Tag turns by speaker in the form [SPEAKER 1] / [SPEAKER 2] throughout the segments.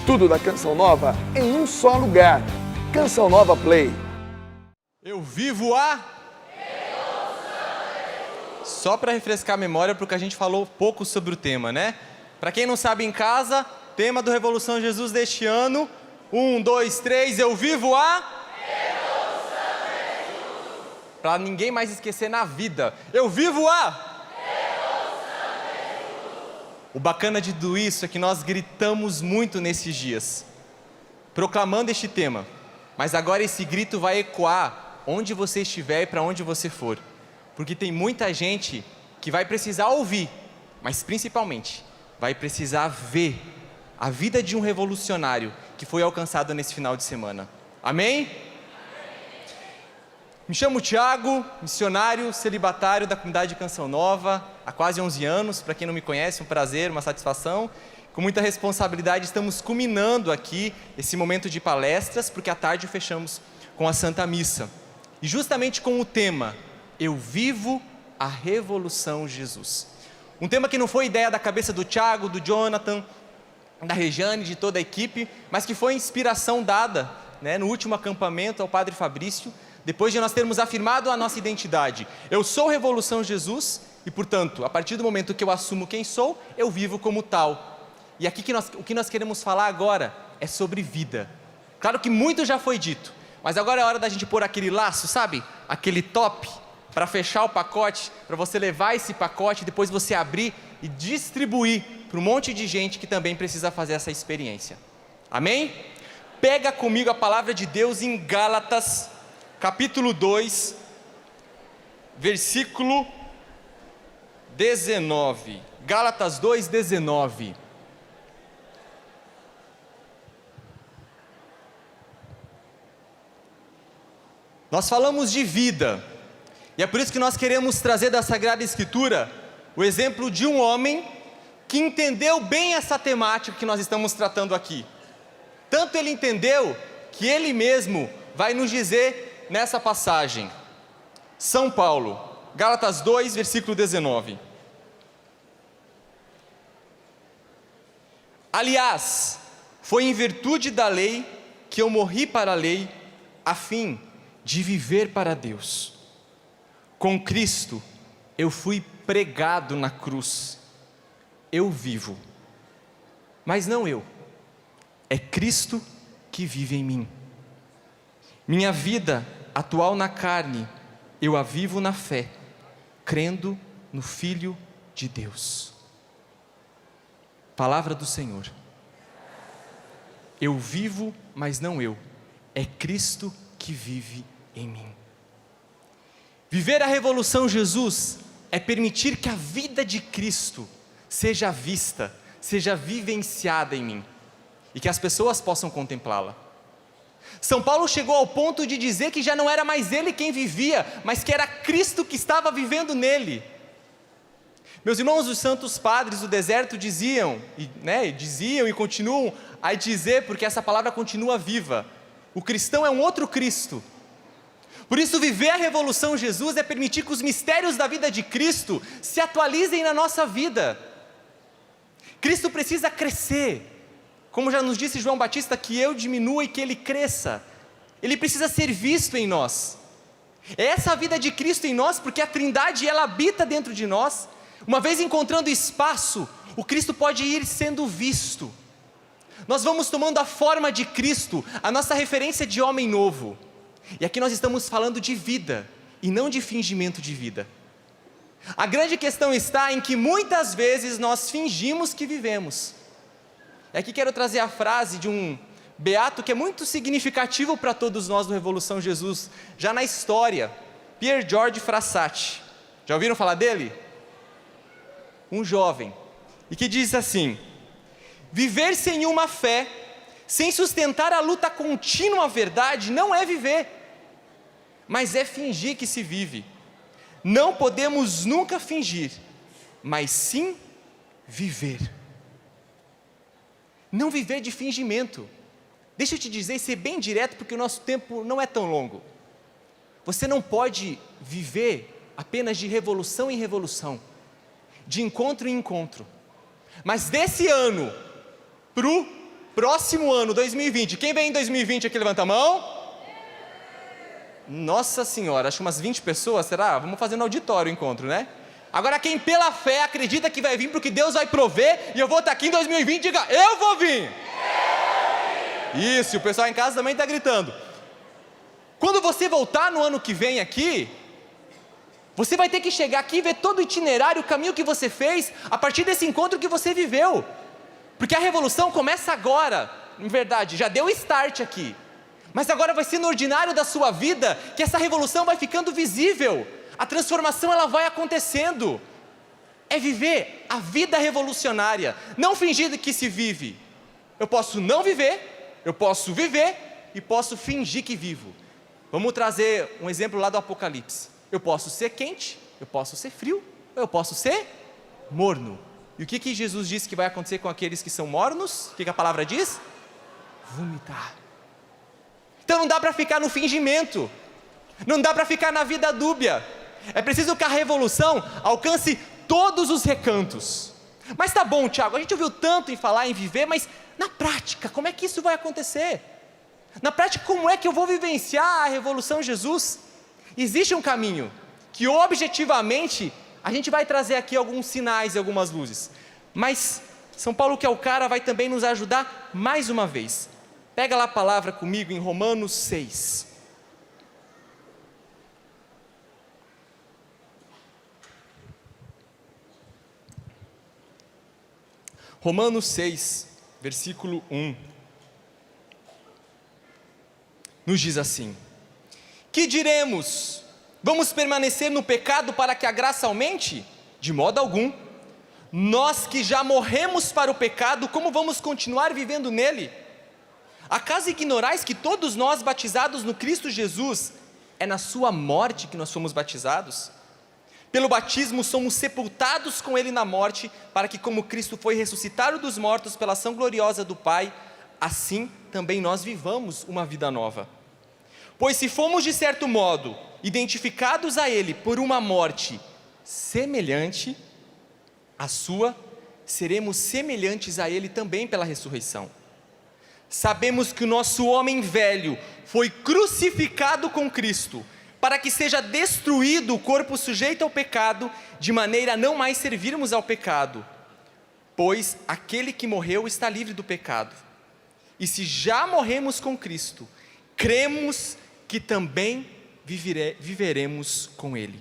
[SPEAKER 1] Tudo da Canção Nova em um só lugar. Canção Nova Play.
[SPEAKER 2] Eu vivo a... Só para refrescar a memória, porque a gente falou pouco sobre o tema, né? Para quem não sabe em casa, tema do Revolução Jesus deste ano. 1, 2, 3, eu vivo a... Revolução Jesus. Para ninguém mais esquecer na vida. Eu vivo a... O bacana de tudo isso é que nós gritamos muito nesses dias, proclamando este tema, mas agora esse grito vai ecoar onde você estiver e para onde você for, porque tem muita gente que vai precisar ouvir, mas principalmente vai precisar ver a vida de um revolucionário que foi alcançado nesse final de semana. Amém? Me chamo Thiago, missionário celibatário da comunidade Canção Nova, há quase 11 anos. Para quem não me conhece, um prazer, uma satisfação. Com muita responsabilidade, estamos culminando aqui esse momento de palestras, porque à tarde fechamos com a Santa Missa. E justamente com o tema, Eu vivo a Revolução Jesus. Um tema que não foi ideia da cabeça do Thiago, do Jonathan, da Regiane, de toda a equipe, mas que foi inspiração dada, né, no último acampamento ao Padre Fabrício, depois de nós termos afirmado a nossa identidade. Eu sou Revolução Jesus e, portanto, a partir do momento que eu assumo quem sou, eu vivo como tal. E aqui o que nós queremos falar agora é sobre vida. Claro que muito já foi dito, mas agora é hora da gente pôr aquele laço, sabe? Aquele top para fechar o pacote, para você levar esse pacote, depois você abrir e distribuir para um monte de gente que também precisa fazer essa experiência. Amém? Pega comigo a palavra de Deus em Gálatas, capítulo 2, versículo 19. Gálatas 2, 19. Nós falamos de vida, e é por isso que nós queremos trazer da Sagrada Escritura o exemplo de um homem que entendeu bem essa temática que nós estamos tratando aqui. Tanto ele entendeu que ele mesmo vai nos dizer nessa passagem, São Paulo, Gálatas 2, versículo 19. Aliás, foi em virtude da lei que eu morri para a lei, a fim de viver para Deus. Com Cristo, eu fui pregado na cruz. Eu vivo, mas não eu, é Cristo que vive em mim. Minha vida atual na carne, eu a vivo na fé, crendo no Filho de Deus. Palavra do Senhor. Eu vivo, mas não eu, é Cristo que vive em mim. Viver a Revolução Jesus é permitir que a vida de Cristo seja vista, seja vivenciada em mim, e que as pessoas possam contemplá-la. São Paulo chegou ao ponto de dizer que já não era mais ele quem vivia, mas que era Cristo que estava vivendo nele. Meus irmãos, os santos padres do deserto diziam e continuam a dizer, porque essa palavra continua viva: o cristão é um outro Cristo. Por isso, viver a Revolução Jesus é permitir que os mistérios da vida de Cristo se atualizem na nossa vida. Cristo precisa crescer. Como já nos disse João Batista, que eu diminua e que ele cresça. Ele precisa ser visto em nós. É essa a vida de Cristo em nós, porque a Trindade, ela habita dentro de nós. Uma vez encontrando espaço, o Cristo pode ir sendo visto. Nós vamos tomando a forma de Cristo, a nossa referência de homem novo. E aqui nós estamos falando de vida, e não de fingimento de vida. A grande questão está em que muitas vezes nós fingimos que vivemos. E aqui quero trazer a frase de um beato que é muito significativo para todos nós do Revolução Jesus, já na história, Pier Giorgio Frassati. Já ouviram falar dele? Um jovem, e que diz assim: viver sem uma fé, sem sustentar a luta contínua à verdade, não é viver, mas é fingir que se vive. Não podemos nunca fingir, mas sim viver. Não viver de fingimento. Deixa eu te dizer e ser bem direto, porque o nosso tempo não é tão longo. Você não pode viver apenas de revolução em revolução, de encontro em encontro. Mas desse ano para o Próximo ano, 2020. Quem vem em 2020 aqui, levanta a mão. Nossa Senhora, acho que umas 20 pessoas, será? Vamos fazer no auditório o encontro, né? Agora quem pela fé acredita que vai vir porque Deus vai prover e eu vou estar aqui em 2020, diga, eu vou vir! Isso, o pessoal em casa também está gritando. Quando você voltar no ano que vem aqui, você vai ter que chegar aqui e ver todo o itinerário, o caminho que você fez, a partir desse encontro que você viveu. Porque a revolução começa agora, em verdade, já deu start aqui. Mas agora vai ser no ordinário da sua vida que essa revolução vai ficando visível. A transformação ela vai acontecendo. É viver a vida revolucionária, não fingir que se vive. Eu posso não viver, eu posso viver e posso fingir que vivo. Vamos trazer um exemplo lá do Apocalipse. Eu posso ser quente, eu posso ser frio, ou eu posso ser morno. E o que Jesus disse que vai acontecer com aqueles que são mornos? O que a palavra diz? Vomitar. Então não dá para ficar no fingimento, não dá para ficar na vida dúbia. É preciso que a revolução alcance todos os recantos. Mas tá bom, Tiago, a gente ouviu tanto em falar em viver, mas na prática, como é que isso vai acontecer? Na prática, como é que eu vou vivenciar a revolução Jesus? Existe um caminho que objetivamente a gente vai trazer aqui alguns sinais e algumas luzes, mas São Paulo, que é o cara, vai também nos ajudar mais uma vez. Pega lá a palavra comigo em Romanos 6. Romanos 6, versículo 1. Nos diz assim: que diremos? Vamos permanecer no pecado para que a graça aumente? De modo algum. Nós que já morremos para o pecado, como vamos continuar vivendo nele? Acaso ignorais que todos nós batizados no Cristo Jesus, é na sua morte que nós fomos batizados? Pelo batismo somos sepultados com ele na morte, para que como Cristo foi ressuscitado dos mortos pela ação gloriosa do Pai, assim também nós vivamos uma vida nova. Pois se fomos de certo modo identificados a ele por uma morte semelhante à sua, seremos semelhantes a ele também pela ressurreição. Sabemos que o nosso homem velho foi crucificado com Cristo, para que seja destruído o corpo sujeito ao pecado, de maneira a não mais servirmos ao pecado, pois aquele que morreu está livre do pecado. E se já morremos com Cristo, cremos que também viveremos com ele.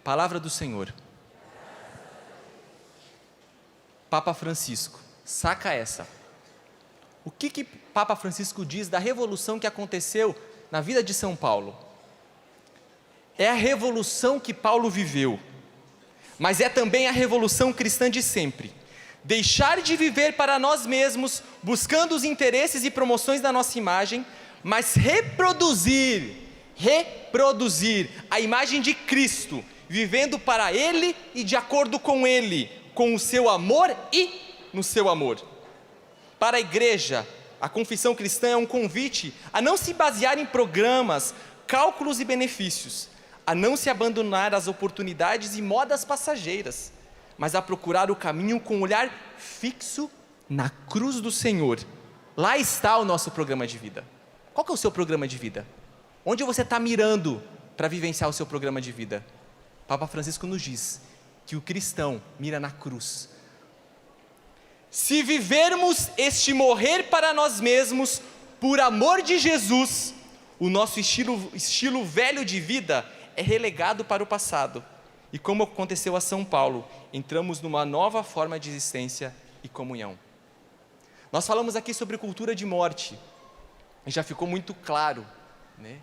[SPEAKER 2] Palavra do Senhor. Papa Francisco, saca essa. O que Papa Francisco diz da revolução que aconteceu na vida de São Paulo? É a revolução que Paulo viveu, mas é também a revolução cristã de sempre. Deixar de viver para nós mesmos, buscando os interesses e promoções da nossa imagem, mas reproduzir a imagem de Cristo, vivendo para Ele e de acordo com Ele, com o seu amor e no seu amor. Para a igreja, a confissão cristã é um convite a não se basear em programas, cálculos e benefícios, a não se abandonar às oportunidades e modas passageiras, mas a procurar o caminho com um olhar fixo na cruz do Senhor. Lá está o nosso programa de vida. Qual que é o seu programa de vida? Onde você está mirando para vivenciar o seu programa de vida? Papa Francisco nos diz que o cristão mira na cruz. Se vivermos este morrer para nós mesmos, por amor de Jesus, o nosso estilo velho de vida é relegado para o passado. E como aconteceu a São Paulo, entramos numa nova forma de existência e comunhão. Nós falamos aqui sobre cultura de morte, e já ficou muito claro, né?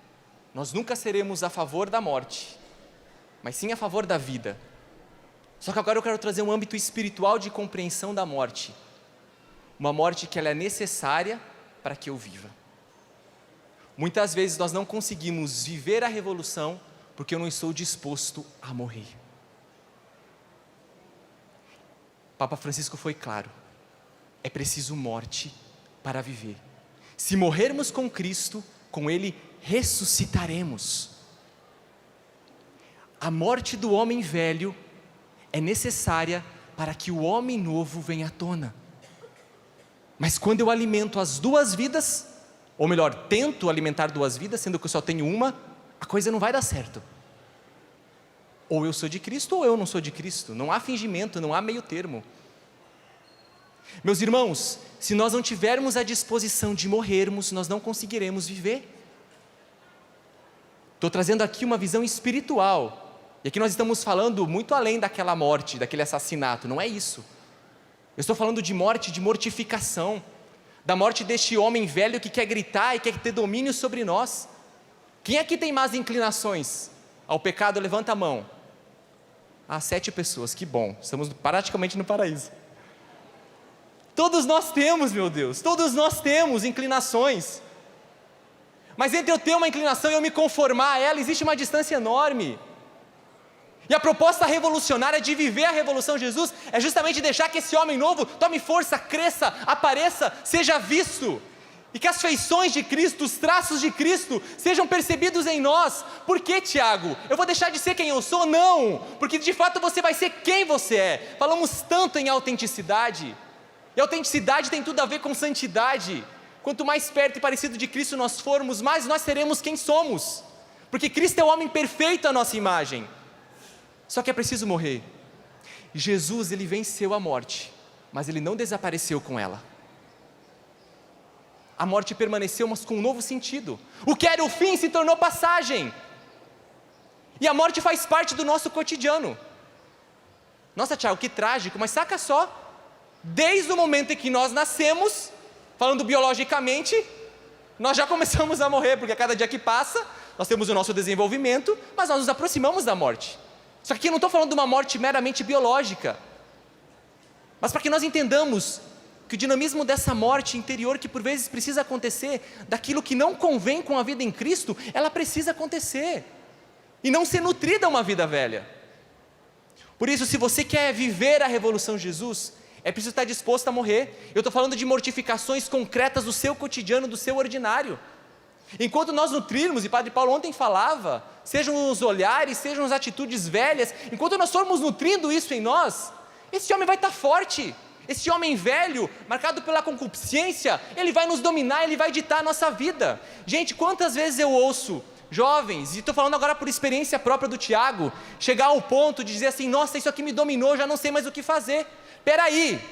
[SPEAKER 2] Nós nunca seremos a favor da morte, mas sim a favor da vida. Só que agora eu quero trazer um âmbito espiritual de compreensão da morte. Uma morte que ela é necessária para que eu viva. Muitas vezes nós não conseguimos viver a revolução porque eu não estou disposto a morrer. Papa Francisco foi claro, é preciso morte para viver. Se morrermos com Cristo, com Ele ressuscitaremos. A morte do homem velho é necessária para que o homem novo venha à tona. Mas quando eu alimento as duas vidas, ou melhor, tento alimentar duas vidas, sendo que eu só tenho uma, a coisa não vai dar certo. Ou eu sou de Cristo ou eu não sou de Cristo. Não há fingimento, não há meio termo. Meus irmãos, se nós não tivermos a disposição de morrermos, nós não conseguiremos viver. Estou trazendo aqui uma visão espiritual. E aqui nós estamos falando muito além daquela morte, daquele assassinato. Não é isso. Eu estou falando de morte, de mortificação. Da morte deste homem velho que quer gritar e quer ter domínio sobre nós. Quem aqui tem más inclinações ao pecado? Levanta a mão. 7 pessoas, que bom. Estamos praticamente no paraíso. Todos nós temos, meu Deus. Todos nós temos inclinações. Mas entre eu ter uma inclinação e eu me conformar a ela, existe uma distância enorme. E a proposta revolucionária de viver a revolução de Jesus é justamente deixar que esse homem novo tome força, cresça, apareça, seja visto. E que as feições de Cristo, os traços de Cristo, sejam percebidos em nós. Por que, Tiago? Eu vou deixar de ser quem eu sou? Não! Porque de fato você vai ser quem você é. Falamos tanto em autenticidade. E autenticidade tem tudo a ver com santidade. Quanto mais perto e parecido de Cristo nós formos, mais nós seremos quem somos. Porque Cristo é o homem perfeito à nossa imagem. Só que é preciso morrer. Jesus, ele venceu a morte, mas ele não desapareceu com ela. A morte permaneceu, mas com um novo sentido. O que era o fim se tornou passagem. E a morte faz parte do nosso cotidiano. Nossa, Tiago, que trágico, mas saca só. Desde o momento em que nós nascemos, falando biologicamente, nós já começamos a morrer, porque a cada dia que passa, nós temos o nosso desenvolvimento, mas nós nos aproximamos da morte. Só que aqui eu não estou falando de uma morte meramente biológica, mas para que nós entendamos que o dinamismo dessa morte interior, que por vezes precisa acontecer, daquilo que não convém com a vida em Cristo, ela precisa acontecer, e não ser nutrida uma vida velha. Por isso, se você quer viver a revolução de Jesus, é preciso estar disposto a morrer. Eu estou falando de mortificações concretas do seu cotidiano, do seu ordinário. Enquanto nós nutrirmos, e Padre Paulo ontem falava, sejam os olhares, sejam as atitudes velhas, enquanto nós formos nutrindo isso em nós, esse homem vai estar forte. Esse homem velho, marcado pela concupiscência, ele vai nos dominar, ele vai ditar a nossa vida. Gente, quantas vezes eu ouço jovens, e estou falando agora por experiência própria do Tiago, chegar ao ponto de dizer assim: nossa, isso aqui me dominou, já não sei mais o que fazer. Peraí,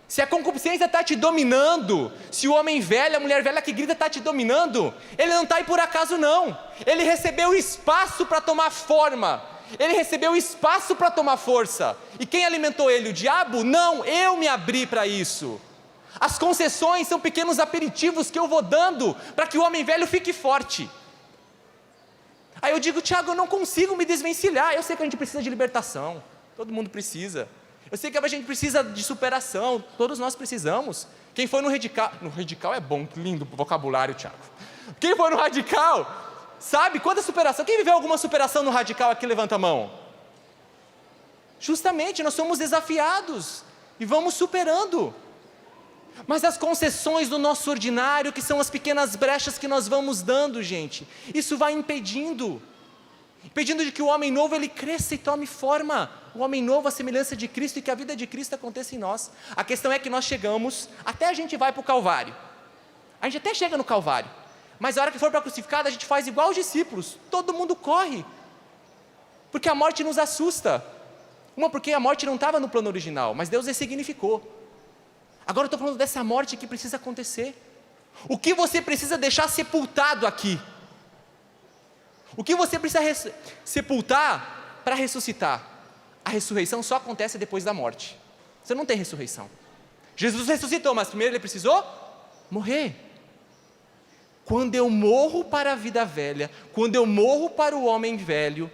[SPEAKER 2] se a concupiscência está te dominando, se o homem velho, a mulher velha que grita está te dominando, ele não está aí por acaso não, ele recebeu espaço para tomar forma, ele recebeu espaço para tomar força, e quem alimentou ele? O diabo? Não, eu me abri para isso. As concessões são pequenos aperitivos que eu vou dando, para que o homem velho fique forte. Aí eu digo: Tiago, eu não consigo me desvencilhar, eu sei que a gente precisa de libertação, todo mundo precisa. Eu sei que a gente precisa de superação, todos nós precisamos. Quem foi no radical é bom, que lindo vocabulário, Tiago. Quem foi no radical, sabe quanta superação? Quem viveu alguma superação no radical aqui, levanta a mão. Justamente, nós somos desafiados e vamos superando. Mas as concessões do nosso ordinário, que são as pequenas brechas que nós vamos dando, gente, isso vai impedindo de que o homem novo ele cresça e tome forma. O homem novo, a semelhança de Cristo, e que a vida de Cristo aconteça em nós. A questão é que nós chegamos, até a gente vai para o Calvário. A gente até chega no Calvário. Mas a hora que for para a crucificada, a gente faz igual os discípulos. Todo mundo corre. Porque a morte nos assusta. Porque a morte não estava no plano original, mas Deus ressignificou. Agora eu estou falando dessa morte que precisa acontecer. O que você precisa deixar sepultado aqui? O que você precisa sepultar para ressuscitar? A ressurreição só acontece depois da morte. Você não tem ressurreição. Jesus ressuscitou, mas primeiro ele precisou morrer. Quando eu morro para a vida velha, quando eu morro para o homem velho,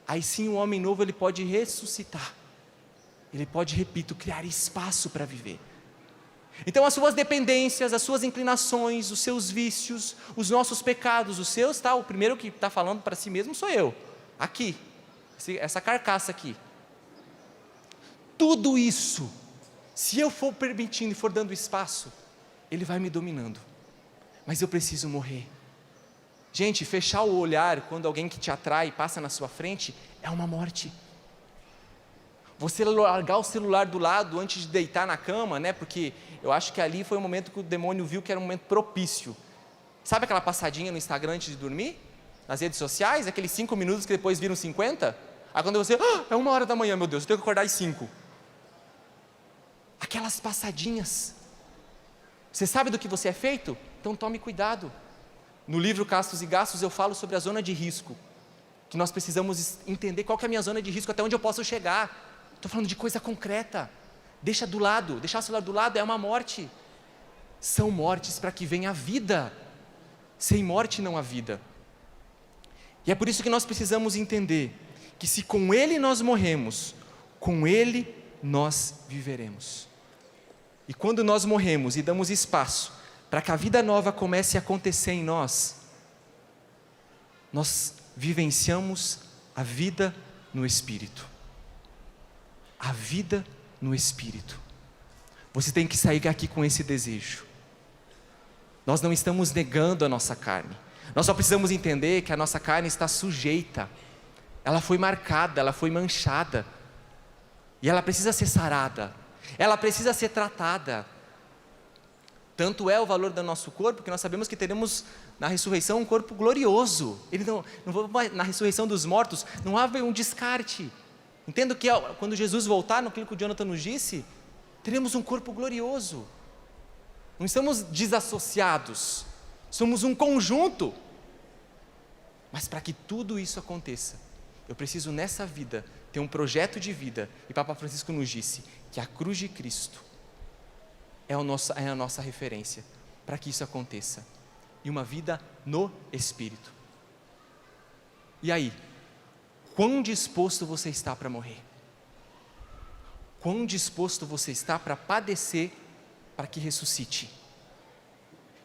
[SPEAKER 2] aí sim o homem novo ele pode ressuscitar. Ele pode, repito, criar espaço para viver. Então as suas dependências, as suas inclinações, os seus vícios, os nossos pecados, os seus, o primeiro que está falando para si mesmo sou eu, aqui, essa carcaça aqui. Tudo isso, se eu for permitindo e for dando espaço, ele vai me dominando, mas eu preciso morrer. Gente, fechar o olhar quando alguém que te atrai passa na sua frente, é uma morte. Você largar o celular do lado antes de deitar na cama, né? Porque eu acho que ali foi o momento que o demônio viu que era um momento propício. Sabe aquela passadinha no Instagram antes de dormir? Nas redes sociais, aqueles 5 minutos que depois viram 50? Aí quando você, é 1h da manhã, meu Deus, eu tenho que acordar às 5. Aquelas passadinhas. Você sabe do que você é feito? Então tome cuidado. No livro Castos e Gastos eu falo sobre a zona de risco. Que nós precisamos entender qual que é a minha zona de risco, até onde eu posso chegar. Estou falando de coisa concreta. Deixa do lado, deixar o celular do lado é uma morte. São mortes para que venha a vida. Sem morte não há vida. E é por isso que nós precisamos entender que se com Ele nós morremos, com Ele nós viveremos. E quando nós morremos e damos espaço para que a vida nova comece a acontecer em nós, nós vivenciamos a vida no Espírito. A vida no Espírito. Você tem que sair daqui com esse desejo. Nós não estamos negando a nossa carne. Nós só precisamos entender que a nossa carne está sujeita. Ela foi marcada, ela foi manchada. E ela precisa ser sarada. Ela precisa ser tratada. Tanto é o valor do nosso corpo, que nós sabemos que teremos na ressurreição um corpo glorioso. Na ressurreição dos mortos, não há um descarte. Entendo que quando Jesus voltar, no que o Jonathan nos disse, teremos um corpo glorioso. Não estamos desassociados, somos um conjunto. Mas para que tudo isso aconteça, eu preciso nessa vida ter um projeto de vida. E Papa Francisco nos disse que a cruz de Cristo é a nossa referência para que isso aconteça. E uma vida no Espírito. E aí? Quão disposto você está para morrer? Quão disposto você está para padecer para que ressuscite?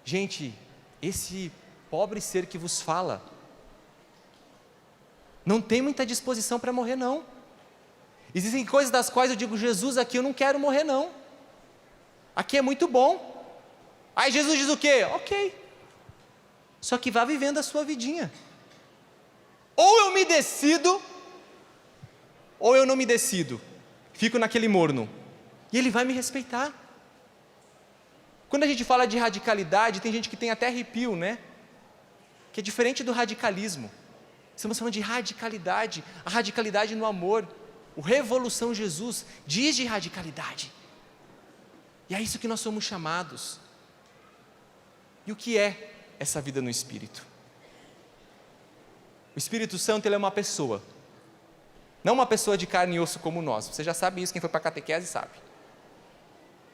[SPEAKER 2] Gente, esse pobre ser que vos fala, não tem muita disposição para morrer não. Existem coisas das quais eu digo, Jesus, aqui eu não quero morrer não. Aqui é muito bom. Aí Jesus diz o quê? Ok. Só que vá vivendo a sua vidinha. Ou eu me decido, ou eu não me decido. Fico naquele morno. E Ele vai me respeitar. Quando a gente fala de radicalidade, tem gente que tem até arrepio, né? Que é diferente do radicalismo. Estamos falando de radicalidade. A radicalidade no amor. O Revolução Jesus diz de radicalidade. E é isso que nós somos chamados. E o que é essa vida no Espírito? O Espírito Santo, ele é uma pessoa. Não uma pessoa de carne e osso como nós. Você já sabe isso, quem foi para a catequese sabe.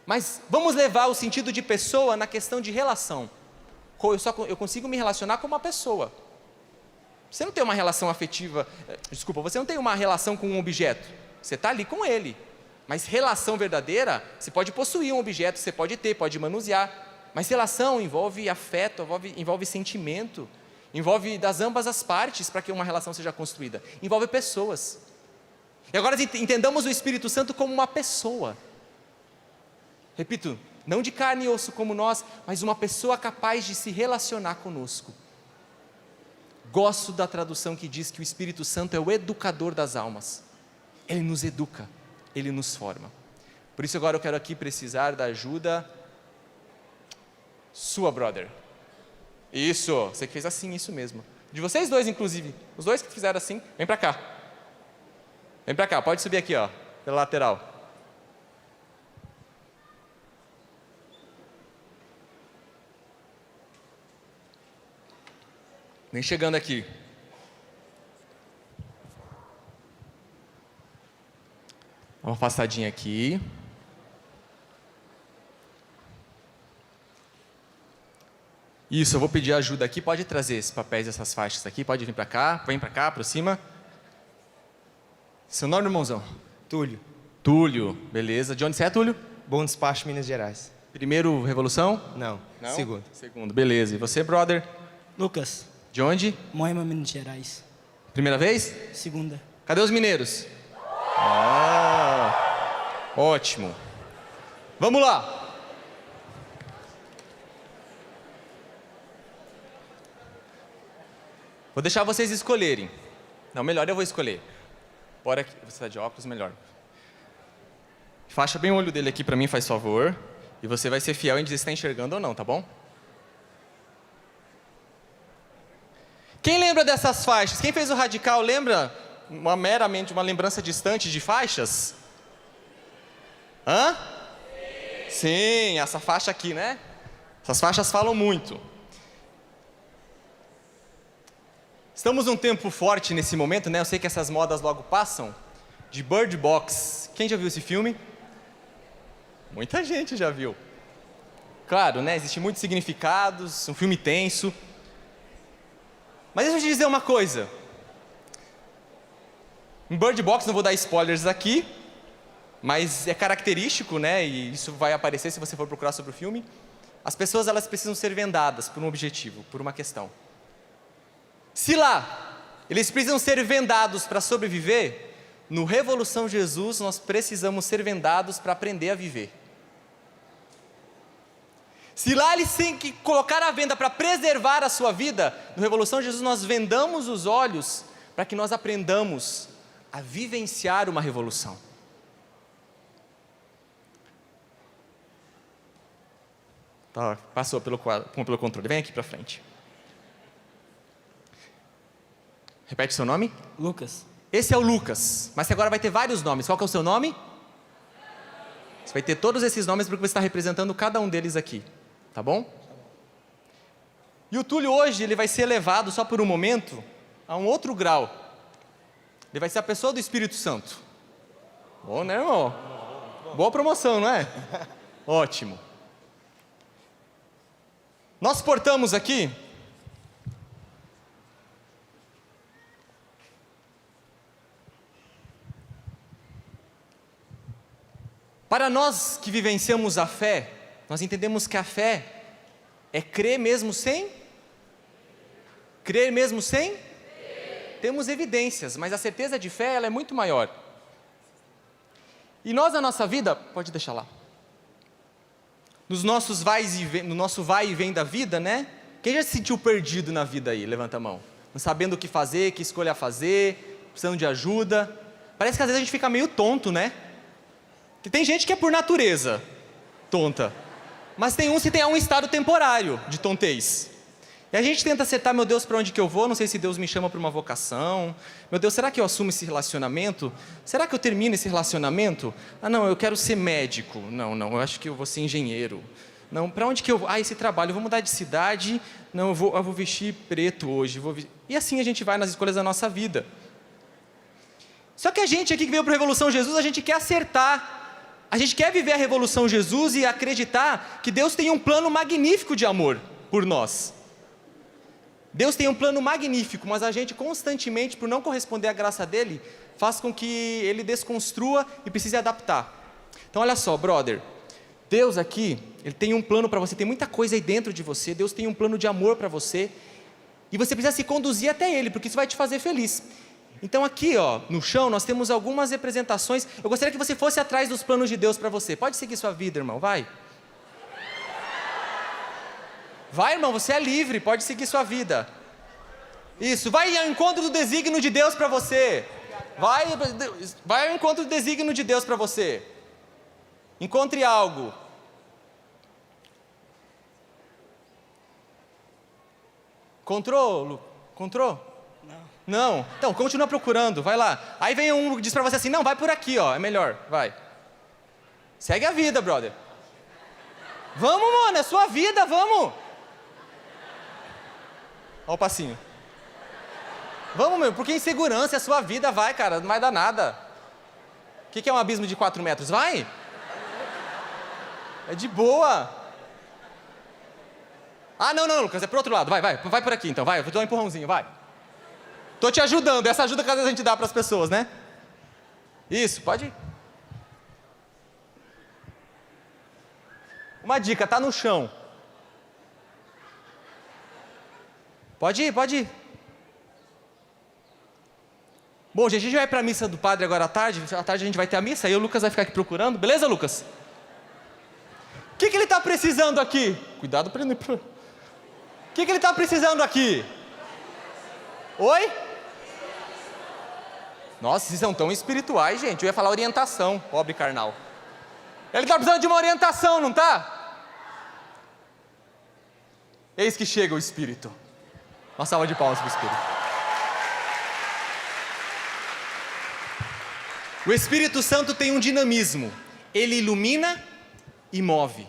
[SPEAKER 2] Mas vamos levar o sentido de pessoa na questão de relação. Eu consigo me relacionar com uma pessoa. Você não tem uma relação afetiva, você não tem uma relação com um objeto. Você está ali com ele. Mas relação verdadeira, você pode possuir um objeto, você pode ter, pode manusear. Mas relação envolve afeto, envolve sentimento. Envolve das ambas as partes para que uma relação seja construída. Envolve pessoas. E agora entendamos o Espírito Santo como uma pessoa. Repito, não de carne e osso como nós, mas uma pessoa capaz de se relacionar conosco. Gosto da tradução que diz que o Espírito Santo é o educador das almas. Ele nos educa, ele nos forma. Por isso agora eu quero aqui precisar da ajuda sua, brother. Isso, você que fez assim, isso mesmo. De vocês dois, inclusive. Os dois que fizeram assim, vem pra cá. Vem pra cá, pode subir aqui, ó, pela lateral. Vem chegando aqui. Uma afastadinha aqui. Isso, eu vou pedir ajuda aqui. Pode trazer esses papéis, essas faixas aqui. Pode vir para cá. Vem para cá, aproxima. Seu nome, irmãozão?
[SPEAKER 3] Túlio.
[SPEAKER 2] Túlio, beleza. De onde você é, Túlio?
[SPEAKER 3] Bom Despacho, Minas Gerais.
[SPEAKER 2] Primeiro Revolução?
[SPEAKER 3] Não? Segundo.
[SPEAKER 2] Segundo, beleza. E você, brother?
[SPEAKER 4] Lucas,
[SPEAKER 2] De onde?
[SPEAKER 4] Moema, Minas Gerais.
[SPEAKER 2] Primeira vez?
[SPEAKER 4] Segunda.
[SPEAKER 2] Cadê os mineiros? Ótimo. Vamos lá. Vou deixar vocês escolherem. Não, melhor eu vou escolher. Bora aqui. Você está de óculos, melhor. Fecha bem o olho dele aqui para mim, faz favor. E você vai ser fiel em dizer se está enxergando ou não, tá bom? Quem lembra dessas faixas? Quem fez o radical lembra meramente uma lembrança distante de faixas? Hã? Sim, essa faixa aqui, né? Essas faixas falam muito. Estamos num tempo forte nesse momento, né? Eu sei que essas modas logo passam. De Bird Box. Quem já viu esse filme? Muita gente já viu. Claro, né? Existem muitos significados, um filme tenso. Mas deixa eu te dizer uma coisa. Em Bird Box, não vou dar spoilers aqui, mas é característico, né? E isso vai aparecer se você for procurar sobre o filme. As pessoas, elas precisam ser vendadas por um objetivo, por uma questão. Se lá eles precisam ser vendados para sobreviver, no Revolução Jesus nós precisamos ser vendados para aprender a viver. Se lá eles têm que colocar a venda para preservar a sua vida, no Revolução Jesus nós vendamos os olhos para que nós aprendamos a vivenciar uma revolução. Tá, passou pelo controle. Vem aqui para frente. Repete seu nome?
[SPEAKER 4] Lucas.
[SPEAKER 2] Esse é o Lucas, mas você agora vai ter vários nomes. Qual que é o seu nome? Você vai ter todos esses nomes porque você está representando cada um deles aqui. Tá bom? E o Túlio hoje, ele vai ser elevado só por um momento a um outro grau. Ele vai ser a pessoa do Espírito Santo. Bom, né, irmão? Boa promoção, não é? Ótimo. Nós portamos aqui para nós que vivenciamos a fé, nós entendemos que a fé é crer mesmo sem? Crer mesmo sem? Temos evidências, mas a certeza de fé ela é muito maior. E nós na nossa vida, pode deixar lá, no nosso vai e vem da vida, né? Quem já se sentiu perdido na vida aí? Levanta a mão. Não sabendo o que fazer, que escolha fazer, precisando de ajuda. Parece que às vezes a gente fica meio tonto, né? Que tem gente que é por natureza tonta, mas tem uns que tem um estado temporário de tontez. E a gente tenta acertar, meu Deus, para onde que eu vou? Não sei se Deus me chama para uma vocação. Meu Deus, será que eu assumo esse relacionamento? Será que eu termino esse relacionamento? Ah, não, eu quero ser médico. Não, eu acho que eu vou ser engenheiro. Não, para onde que eu vou? Ah, esse trabalho, eu vou mudar de cidade. Não, eu vou vestir preto hoje. E assim a gente vai nas escolhas da nossa vida. Só que a gente aqui que veio para a Revolução Jesus, a gente quer acertar. A gente quer viver a Revolução Jesus e acreditar que Deus tem um plano magnífico de amor por nós. Deus tem um plano magnífico, mas a gente constantemente, por não corresponder à graça dele, faz com que ele desconstrua e precise adaptar. Então olha só, brother, Deus aqui, ele tem um plano para você, tem muita coisa aí dentro de você, Deus tem um plano de amor para você, e você precisa se conduzir até ele, porque isso vai te fazer feliz. Então aqui, ó, no chão, nós temos algumas representações. Eu gostaria que você fosse atrás dos planos de Deus para você. Pode seguir sua vida, irmão, vai. Vai, irmão, você é livre, pode seguir sua vida. Isso, vai ao encontro do desígnio de Deus para você. Vai ao encontro do desígnio de Deus para você. Encontre algo. Encontrou, Lu? Encontrou? Não? Então, continua procurando, vai lá. Aí vem um que diz pra você assim, não, vai por aqui, ó, é melhor, vai. Segue a vida, brother. Vamos, mano, é sua vida, vamos. Ó o passinho. Vamos, meu, porque insegurança é a sua vida, vai, cara, não vai dar nada. O que é um abismo de 4 metros? Vai. É de boa. Ah, não, Lucas, é pro outro lado, vai por aqui então, vai, eu vou dar um empurrãozinho, vai. Tô te ajudando, essa ajuda que às vezes a gente dá para as pessoas, né? Isso, pode ir. Uma dica, tá no chão. Pode ir. Bom, gente, a gente vai para a missa do padre agora à tarde a gente vai ter a missa, aí o Lucas vai ficar aqui procurando, beleza, Lucas? O que ele está precisando aqui? Cuidado para ele não... O que ele está precisando aqui? Oi? Nossa, vocês são tão espirituais, gente. Eu ia falar orientação, pobre carnal. Ele está precisando de uma orientação, não está? Eis que chega o Espírito. Uma salva de palmas para o Espírito. O Espírito Santo tem um dinamismo. Ele ilumina e move.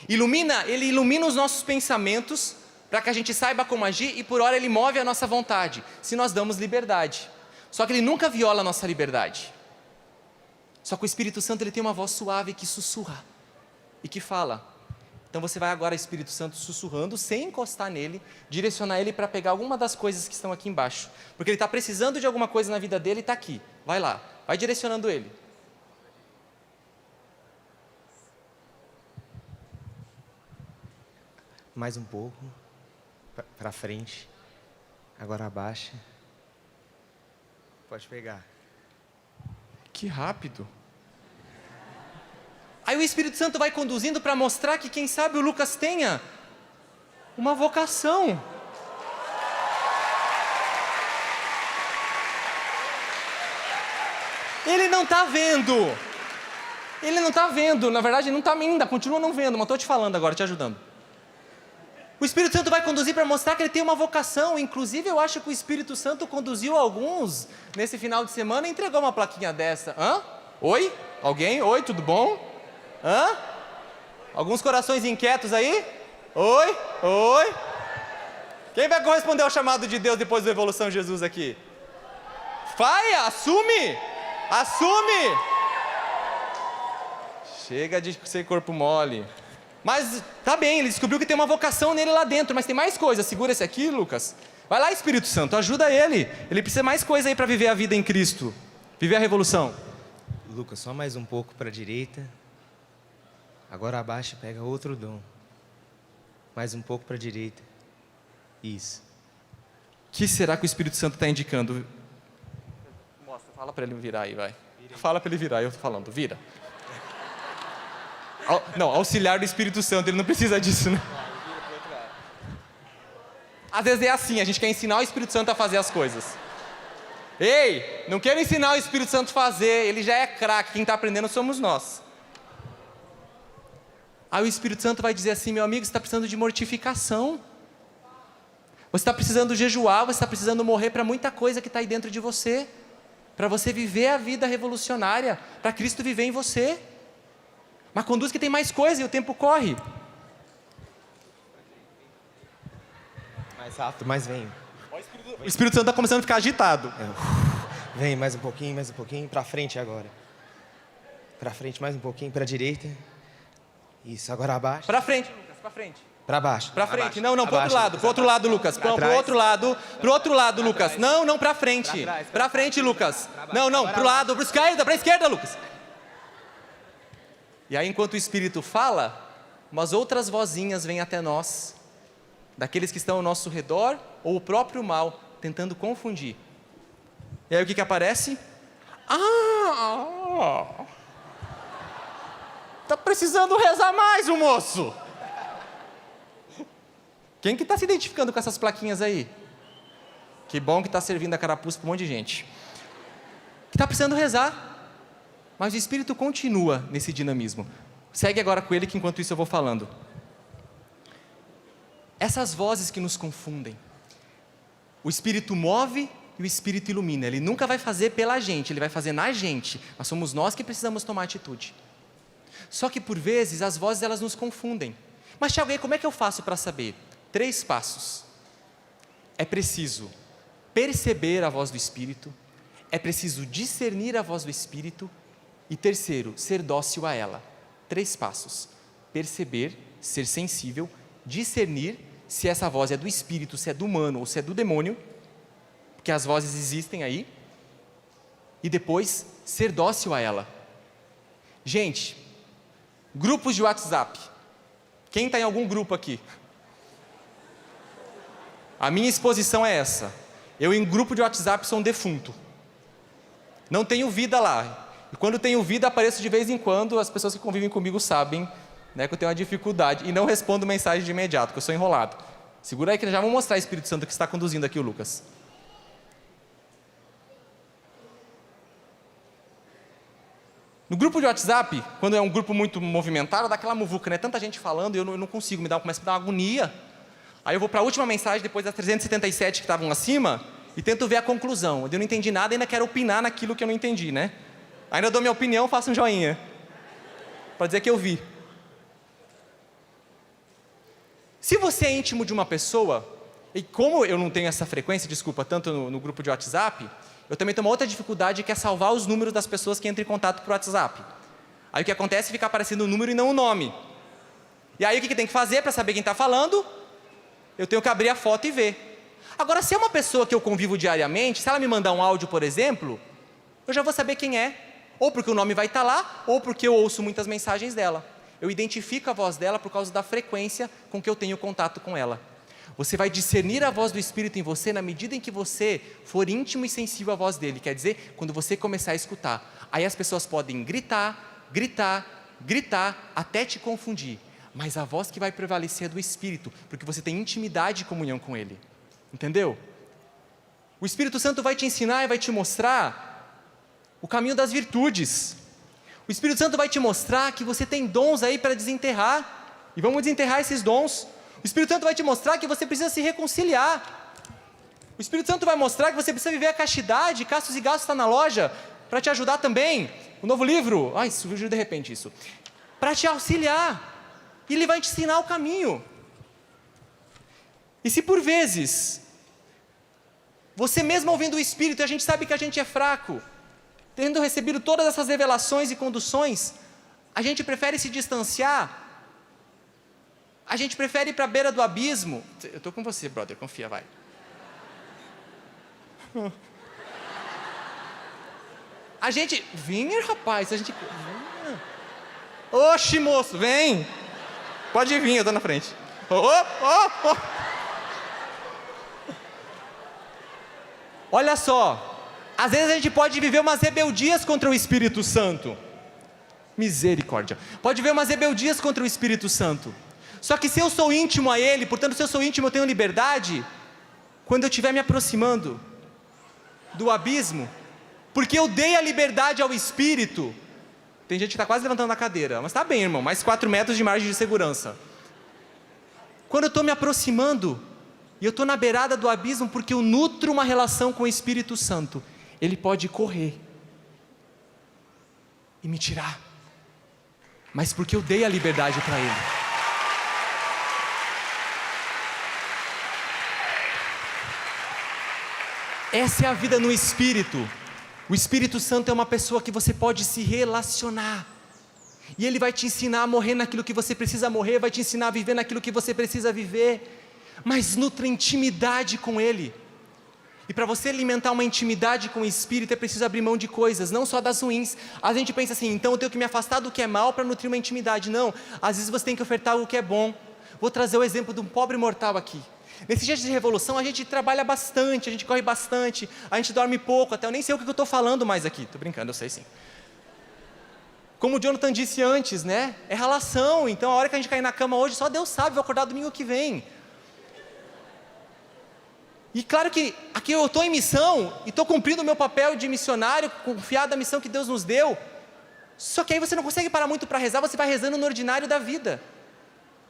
[SPEAKER 2] Ele ilumina os nossos pensamentos para que a gente saiba como agir e por hora ele move a nossa vontade, se nós damos liberdade. Só que ele nunca viola a nossa liberdade. Só que o Espírito Santo ele tem uma voz suave que sussurra e que fala. Então você vai agora, Espírito Santo, sussurrando, sem encostar nele, direcionar ele para pegar alguma das coisas que estão aqui embaixo. Porque ele está precisando de alguma coisa na vida dele e está aqui. Vai lá, vai direcionando ele.
[SPEAKER 3] Mais um pouco. Para frente. Agora abaixa. Pode pegar.
[SPEAKER 2] Que rápido. Aí o Espírito Santo vai conduzindo para mostrar que quem sabe o Lucas tenha uma vocação. Ele não está vendo. Ele não está vendo. Na verdade, ele não está ainda. Continua não vendo, mas estou te falando agora, te ajudando. O Espírito Santo vai conduzir para mostrar que ele tem uma vocação. Inclusive, eu acho que o Espírito Santo conduziu alguns nesse final de semana e entregou uma plaquinha dessa. Hã? Oi? Alguém? Oi, tudo bom? Hã? Alguns corações inquietos aí? Oi? Oi? Quem vai corresponder ao chamado de Deus depois da Evolução Jesus aqui? Vai, assume! Assume! Chega de ser corpo mole. Mas tá bem, ele descobriu que tem uma vocação nele lá dentro, mas tem mais coisa. Segura esse aqui, Lucas. Vai lá, Espírito Santo, ajuda ele. Ele precisa mais coisa aí para viver a vida em Cristo. Viver a revolução.
[SPEAKER 3] Lucas, só mais um pouco para a direita. Agora abaixa e pega outro dom. Mais um pouco para a direita. Isso.
[SPEAKER 2] O que será que o Espírito Santo está indicando? Mostra, fala para ele virar aí, vai. Fala para ele virar, eu tô falando, vira. Não, auxiliar do Espírito Santo, ele não precisa disso, né? Às vezes é assim, a gente quer ensinar o Espírito Santo a fazer as coisas. Ei, não quero ensinar o Espírito Santo a fazer, ele já é craque, quem está aprendendo somos nós. Aí o Espírito Santo vai dizer assim, meu amigo, você está precisando de mortificação. Você está precisando jejuar, você está precisando morrer para muita coisa que está aí dentro de você. Para você viver a vida revolucionária, para Cristo viver em você. Mas conduz que tem mais coisa e o tempo corre.
[SPEAKER 3] Mais rápido, mais vem.
[SPEAKER 2] O Espírito Santo está começando a ficar agitado.
[SPEAKER 3] Vem, mais um pouquinho, para frente agora. Para frente, mais um pouquinho, para a direita. Isso, agora abaixa.
[SPEAKER 2] Para frente, Lucas, para frente.
[SPEAKER 3] Para baixo.
[SPEAKER 2] Para frente,
[SPEAKER 3] Abaixa.
[SPEAKER 2] não, pro outro lado, Lucas. Pro outro lado, Lucas. Não, para frente. Para frente, Lucas. Não, pro lado, para a esquerda, Lucas. E aí, enquanto o Espírito fala, umas outras vozinhas vêm até nós, daqueles que estão ao nosso redor, ou o próprio mal, tentando confundir. E aí o que aparece? Tá precisando rezar mais, o moço. Quem que está se identificando com essas plaquinhas aí? Que bom que está servindo a carapuça para um monte de gente. Que está precisando rezar. Mas o Espírito continua nesse dinamismo. Segue agora com ele, que enquanto isso eu vou falando. Essas vozes que nos confundem. O Espírito move e o Espírito ilumina. Ele nunca vai fazer pela gente, ele vai fazer na gente. Mas somos nós que precisamos tomar atitude. Só que por vezes as vozes elas nos confundem. Mas Thiago, como é que eu faço para saber? 3 passos. É preciso perceber a voz do Espírito. É preciso discernir a voz do Espírito. E terceiro, ser dócil a ela. 3 passos. Perceber, ser sensível, discernir se essa voz é do Espírito, se é do humano ou se é do demônio, porque as vozes existem aí. E depois, ser dócil a ela. Gente, grupos de WhatsApp. Quem está em algum grupo aqui? A minha exposição é essa. Eu em grupo de WhatsApp sou um defunto. Não tenho vida lá. E quando tenho vida, apareço de vez em quando, as pessoas que convivem comigo sabem, né, que eu tenho uma dificuldade e não respondo mensagem de imediato, porque eu sou enrolado. Segura aí que já vou mostrar o Espírito Santo que está conduzindo aqui o Lucas. No grupo de WhatsApp, quando é um grupo muito movimentado, dá aquela muvuca, né? Tanta gente falando, eu não consigo, começa a me dar uma agonia. Aí eu vou para a última mensagem, depois das 377 que estavam acima, e tento ver a conclusão. Eu não entendi nada e ainda quero opinar naquilo que eu não entendi, né? Ainda dou minha opinião, faço um joinha, para dizer que eu vi. Se você é íntimo de uma pessoa, e como eu não tenho essa frequência, desculpa, tanto no grupo de WhatsApp, eu também tenho uma outra dificuldade, que é salvar os números das pessoas que entram em contato por WhatsApp. Aí o que acontece é ficar aparecendo o número e não o nome. E aí o que tem que fazer para saber quem está falando? Eu tenho que abrir a foto e ver. Agora, se é uma pessoa que eu convivo diariamente, se ela me mandar um áudio, por exemplo, eu já vou saber quem é. Ou porque o nome vai estar lá, ou porque eu ouço muitas mensagens dela. Eu identifico a voz dela por causa da frequência com que eu tenho contato com ela. Você vai discernir a voz do Espírito em você na medida em que você for íntimo e sensível à voz dele. Quer dizer, quando você começar a escutar. Aí as pessoas podem gritar, até te confundir. Mas a voz que vai prevalecer é do Espírito, porque você tem intimidade e comunhão com ele. Entendeu? O Espírito Santo vai te ensinar e vai te mostrar o caminho das virtudes. O Espírito Santo vai te mostrar que você tem dons aí para desenterrar. E vamos desenterrar esses dons. O Espírito Santo vai te mostrar que você precisa se reconciliar. O Espírito Santo vai mostrar que você precisa viver a castidade. Castos e Gastos está na loja para te ajudar também. O novo livro, surgiu de repente isso. Para te auxiliar. E ele vai te ensinar o caminho. E se por vezes, você mesmo ouvindo o Espírito, e a gente sabe que a gente é fraco, tendo recebido todas essas revelações e conduções, a gente prefere se distanciar, a gente prefere ir para a beira do abismo. Eu estou com você, brother, confia, vai. A gente, vinha rapaz, a gente... Oxe moço, vem, pode vir, eu estou na frente. Olha só, às vezes a gente pode viver umas rebeldias contra o Espírito Santo. Misericórdia. Pode viver umas rebeldias contra o Espírito Santo. Só que se eu sou íntimo a Ele, portanto se eu sou íntimo eu tenho liberdade, quando eu estiver me aproximando do abismo, porque eu dei a liberdade ao Espírito. Tem gente que está quase levantando a cadeira, mas está bem, irmão, mais 4 metros de margem de segurança. Quando eu estou me aproximando, e eu estou na beirada do abismo, porque eu nutro uma relação com o Espírito Santo, Ele pode correr e me tirar, mas porque eu dei a liberdade para Ele. Essa é a vida no Espírito. O Espírito Santo é uma pessoa que você pode se relacionar. E Ele vai te ensinar a morrer naquilo que você precisa morrer, vai te ensinar a viver naquilo que você precisa viver. Mas nutra intimidade com Ele. E para você alimentar uma intimidade com o Espírito, é preciso abrir mão de coisas, não só das ruins. A gente pensa assim, então eu tenho que me afastar do que é mal para nutrir uma intimidade. Não, às vezes você tem que ofertar o que é bom. Vou trazer o exemplo de um pobre mortal aqui. Nesses dias de revolução a gente trabalha bastante, a gente corre bastante, a gente dorme pouco, até eu nem sei o que eu estou falando mais aqui. Estou brincando, eu sei sim. Como o Jonathan disse antes, né? É relação, então a hora que a gente cair na cama hoje, só Deus sabe, vou acordar domingo que vem. E claro que aqui eu estou em missão, e estou cumprindo o meu papel de missionário, confiado na missão que Deus nos deu. Só que aí você não consegue parar muito para rezar, você vai rezando no ordinário da vida.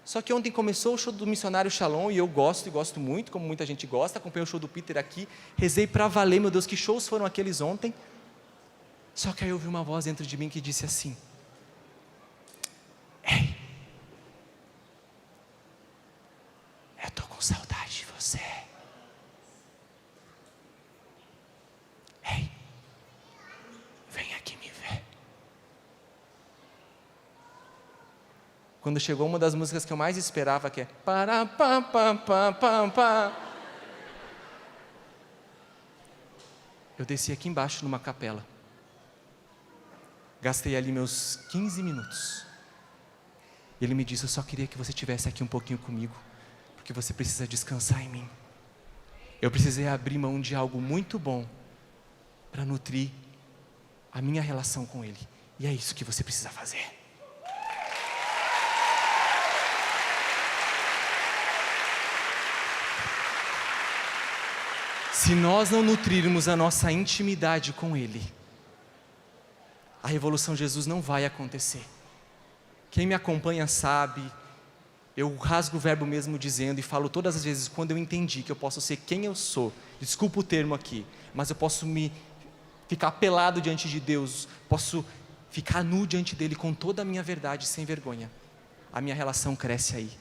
[SPEAKER 2] Só que ontem começou o show do missionário Shalom, e eu gosto, e gosto muito, como muita gente gosta, acompanhei o show do Peter aqui, rezei para valer, meu Deus, que shows foram aqueles ontem. Só que aí eu ouvi uma voz dentro de mim que disse assim, ei, eu estou com saudade de você. Ei, vem aqui me ver. Quando chegou uma das músicas que eu mais esperava, que é para pá pá pá pá pá, eu desci aqui embaixo numa capela. Gastei ali meus 15 minutos. E ele me disse, eu só queria que você estivesse aqui um pouquinho comigo, porque você precisa descansar em mim. Eu precisei abrir mão de algo muito bom para nutrir a minha relação com Ele. E é isso que você precisa fazer. Se nós não nutrirmos a nossa intimidade com Ele, a revolução Jesus não vai acontecer. Quem me acompanha sabe, eu rasgo o verbo mesmo dizendo e falo todas as vezes quando eu entendi que eu posso ser quem eu sou, desculpa o termo aqui, mas eu posso ficar pelado diante de Deus, posso ficar nu diante dele com toda a minha verdade, sem vergonha. A minha relação cresce aí.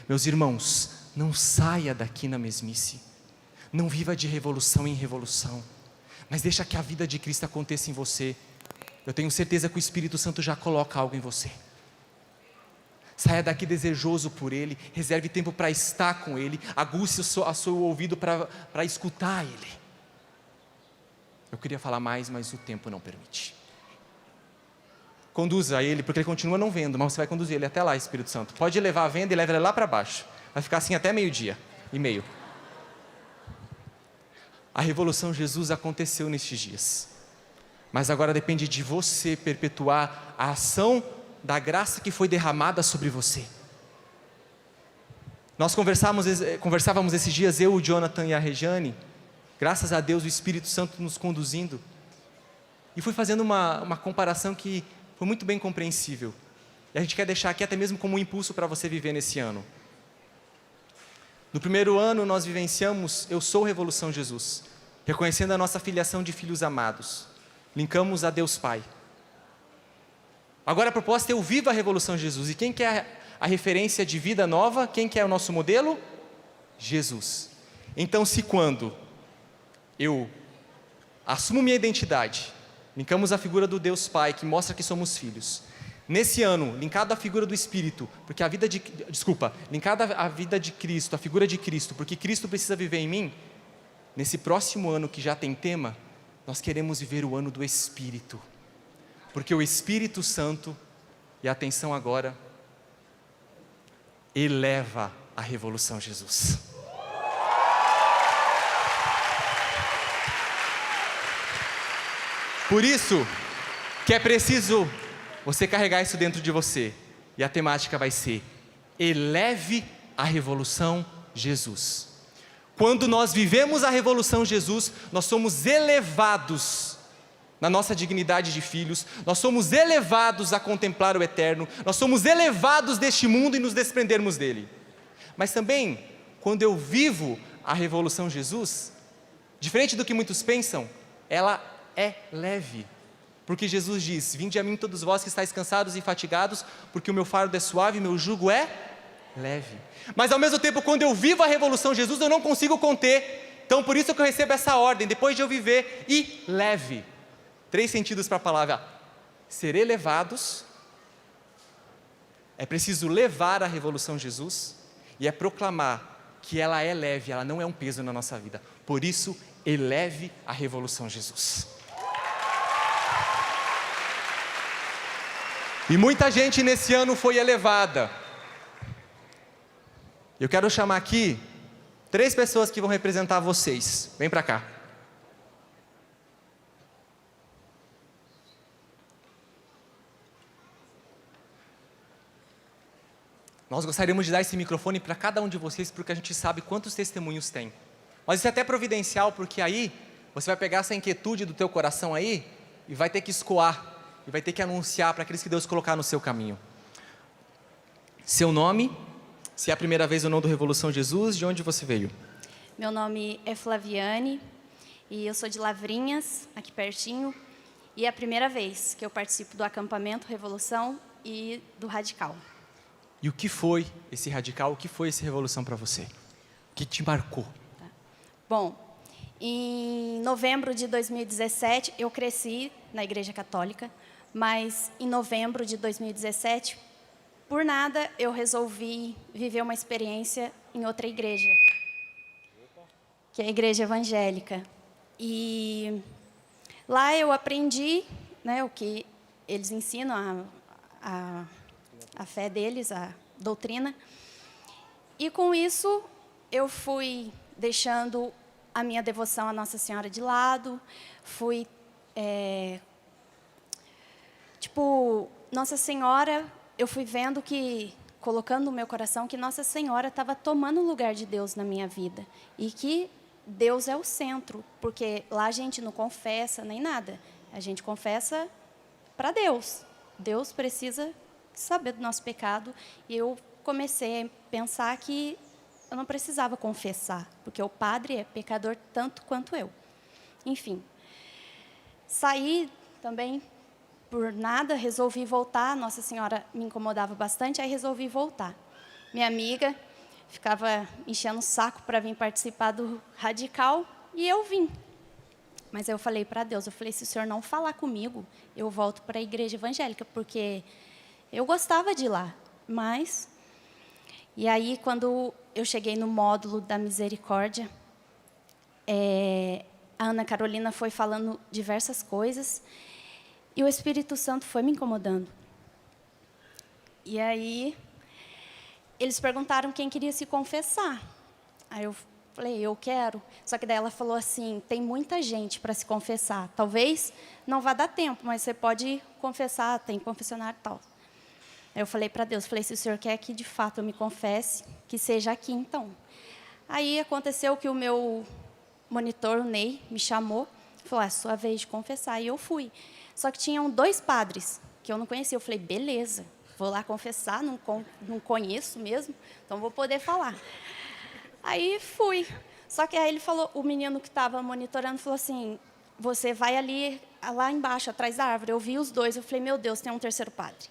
[SPEAKER 2] Meus irmãos, não saia daqui na mesmice, não viva de revolução em revolução, mas deixa que a vida de Cristo aconteça em você. Eu tenho certeza que o Espírito Santo já coloca algo em você. Saia daqui desejoso por Ele, reserve tempo para estar com Ele, aguce o seu ouvido para escutar Ele. Eu queria falar mais, mas o tempo não permite. Conduza Ele, porque Ele continua não vendo, mas você vai conduzir Ele até lá, Espírito Santo. Pode levar a venda e leva Ele lá para baixo. Vai ficar assim até 12:30. A revolução Jesus aconteceu nestes dias, mas agora depende de você perpetuar a ação da graça que foi derramada sobre você. Nós conversávamos esses dias, eu, o Jonathan e a Regiane, graças a Deus o Espírito Santo nos conduzindo, e fui fazendo uma comparação que foi muito bem compreensível, e a gente quer deixar aqui até mesmo como um impulso para você viver nesse ano. No primeiro ano nós vivenciamos Eu Sou Revolução Jesus, reconhecendo a nossa filiação de filhos amados, linkamos a Deus Pai. Agora a proposta é Eu Vivo a Revolução Jesus. E quem quer a referência de vida nova? Quem quer o nosso modelo? Jesus. Então, se quando eu assumo minha identidade, linkamos a figura do Deus Pai, que mostra que somos filhos. Nesse ano, linkado à figura do Espírito, porque linkado à vida de Cristo, à figura de Cristo, porque Cristo precisa viver em mim. Nesse próximo ano que já tem tema, nós queremos viver o ano do Espírito. Porque o Espírito Santo, e atenção agora, eleva a revolução Jesus. Por isso que é preciso você carregar isso dentro de você. E a temática vai ser: eleve a revolução Jesus. Quando nós vivemos a revolução Jesus, nós somos elevados na nossa dignidade de filhos, nós somos elevados a contemplar o eterno, nós somos elevados deste mundo e nos desprendermos dele. Mas também, quando eu vivo a revolução Jesus, diferente do que muitos pensam, ela é leve. Porque Jesus diz: vinde a mim todos vós que estáis cansados e fatigados, porque o meu fardo é suave e o meu jugo é leve. Mas ao mesmo tempo, quando eu vivo a revolução Jesus, eu não consigo conter. Então por isso que eu recebo essa ordem, depois de eu viver, e leve. 3 sentidos para a palavra: ser elevados, é preciso levar a revolução Jesus, e é proclamar que ela é leve, ela não é um peso na nossa vida. Por isso, eleve a revolução Jesus. E muita gente nesse ano foi elevada. Eu quero chamar aqui 3 pessoas que vão representar vocês. Vem para cá. Nós gostaríamos de dar esse microfone para cada um de vocês, porque a gente sabe quantos testemunhos tem. Mas isso é até providencial, porque aí você vai pegar essa inquietude do teu coração aí e vai ter que escoar, e vai ter que anunciar para aqueles que Deus colocar no seu caminho. Seu nome, se é a primeira vez ou não do Revolução Jesus, de onde você veio?
[SPEAKER 5] Meu nome é Flaviane e eu sou de Lavrinhas, aqui pertinho. E é a primeira vez que eu participo do acampamento Revolução e do Radical.
[SPEAKER 2] E o que foi esse Radical, o que foi esse Revolução para você? O que te marcou?
[SPEAKER 5] Tá. Bom, em novembro de 2017, eu cresci na Igreja Católica, mas em novembro de 2017, por nada, eu resolvi viver uma experiência em outra igreja, que é a Igreja Evangélica. E lá eu aprendi, né, o que eles ensinam, a fé deles, a doutrina. E com isso, eu fui deixando a minha devoção à Nossa Senhora de lado, fui, Nossa Senhora, eu fui vendo que, colocando no meu coração, que Nossa Senhora estava tomando o lugar de Deus na minha vida. E que Deus é o centro, porque lá a gente não confessa nem nada. A gente confessa para Deus. Deus precisa saber do nosso pecado. E eu comecei a pensar que eu não precisava confessar, porque o padre é pecador tanto quanto eu. Enfim, saí também por nada, resolvi voltar. Nossa Senhora me incomodava bastante, aí resolvi voltar. Minha amiga ficava enchendo o saco para vir participar do Radical, e eu vim. Mas eu falei para Deus, eu falei, se o Senhor não falar comigo, eu volto para a igreja evangélica, porque eu gostava de ir lá, mas... E aí, quando eu cheguei no módulo da misericórdia, a Ana Carolina foi falando diversas coisas, e o Espírito Santo foi me incomodando. E aí, eles perguntaram quem queria se confessar. Aí eu falei, eu quero. Só que daí ela falou assim, tem muita gente para se confessar. Talvez não vá dar tempo, mas você pode confessar, tem confessionário e tal. Aí eu falei para Deus, falei, se o Senhor quer que de fato eu me confesse, que seja aqui então. Aí aconteceu que o meu monitor, o Ney, me chamou, falou, é sua vez de confessar, e eu fui. Só que tinham 2 padres, que eu não conhecia. Eu falei, beleza, vou lá confessar, não conheço mesmo, então vou poder falar. Aí fui. Só que aí ele falou, o menino que estava monitorando falou assim, você vai ali, lá embaixo, atrás da árvore. Eu vi os 2, eu falei, meu Deus, tem um terceiro padre.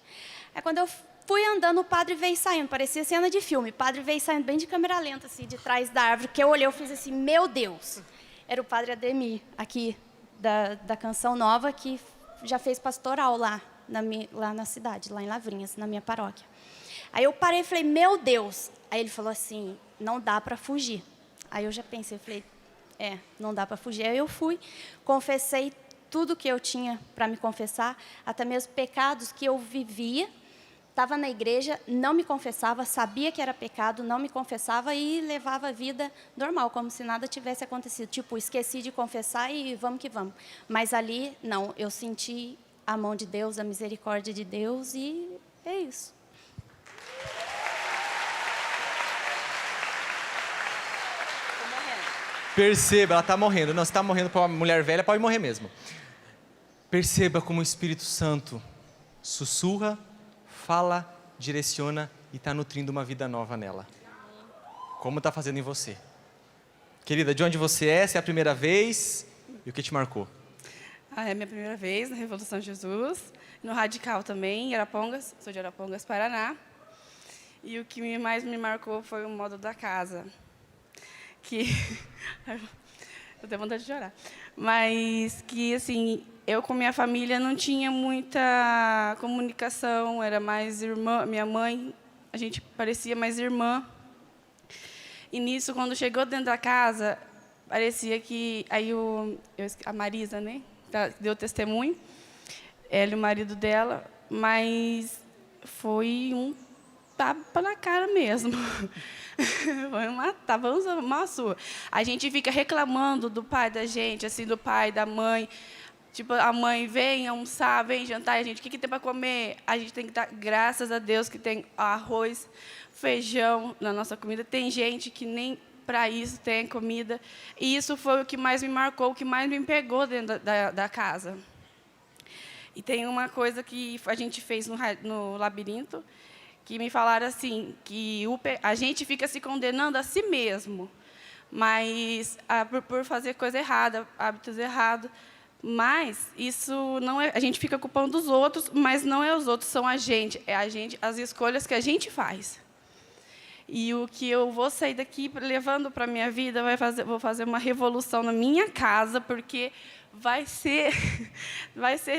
[SPEAKER 5] Aí quando eu fui andando, o padre veio saindo, parecia cena de filme. O padre veio saindo bem de câmera lenta, assim, de trás da árvore, que eu olhei, eu fiz assim, meu Deus. Era o padre Ademir, aqui, da Canção Nova, que já fez pastoral lá na cidade, lá em Lavrinhas, na minha paróquia. Aí eu parei e falei, meu Deus. Aí ele falou assim, não dá para fugir. Aí eu já pensei, eu falei, não dá para fugir. Aí eu fui, confessei tudo que eu tinha para me confessar, até mesmo pecados que eu vivia. Estava na igreja, não me confessava, sabia que era pecado, não me confessava e levava a vida normal, como se nada tivesse acontecido. Tipo, esqueci de confessar e vamos que vamos. Mas ali, não, eu senti a mão de Deus, a misericórdia de Deus e é isso.
[SPEAKER 2] Perceba, ela está morrendo. Não, se está morrendo para uma mulher velha, pode morrer mesmo. Perceba como o Espírito Santo sussurra, fala, direciona e está nutrindo uma vida nova nela. Como está fazendo em você. Querida, de onde você é? Se é a primeira vez? E o que te marcou?
[SPEAKER 6] É a minha primeira vez na Revolução Jesus. No Radical também, em Arapongas. Sou de Arapongas, Paraná. E o que mais me marcou foi o modo da casa. Que... eu tenho vontade de chorar. Mas que, assim, eu com minha família não tinha muita comunicação, era mais irmã. Minha mãe, a gente parecia mais irmã. E nisso, quando chegou dentro da casa, parecia que... Aí a Marisa, né, deu testemunho, ela e o marido dela, mas foi um tapa na cara mesmo. Foi uma surra. A gente fica reclamando do pai da gente, assim, do pai, da mãe. Tipo, a mãe vem almoçar, vem jantar, e a gente, o que tem para comer? A gente tem que dar graças a Deus que tem arroz, feijão na nossa comida. Tem gente que nem para isso tem comida. E isso foi o que mais me marcou, o que mais me pegou dentro da casa. E tem uma coisa que a gente fez no labirinto, que me falaram assim, que a gente fica se condenando a si mesmo, mas por fazer coisa errada, hábitos errados. Mas isso não é, a gente fica culpando os outros, mas não é os outros, são a gente, as escolhas que a gente faz. E o que eu vou sair daqui levando para a minha vida, vou fazer uma revolução na minha casa, porque vai ser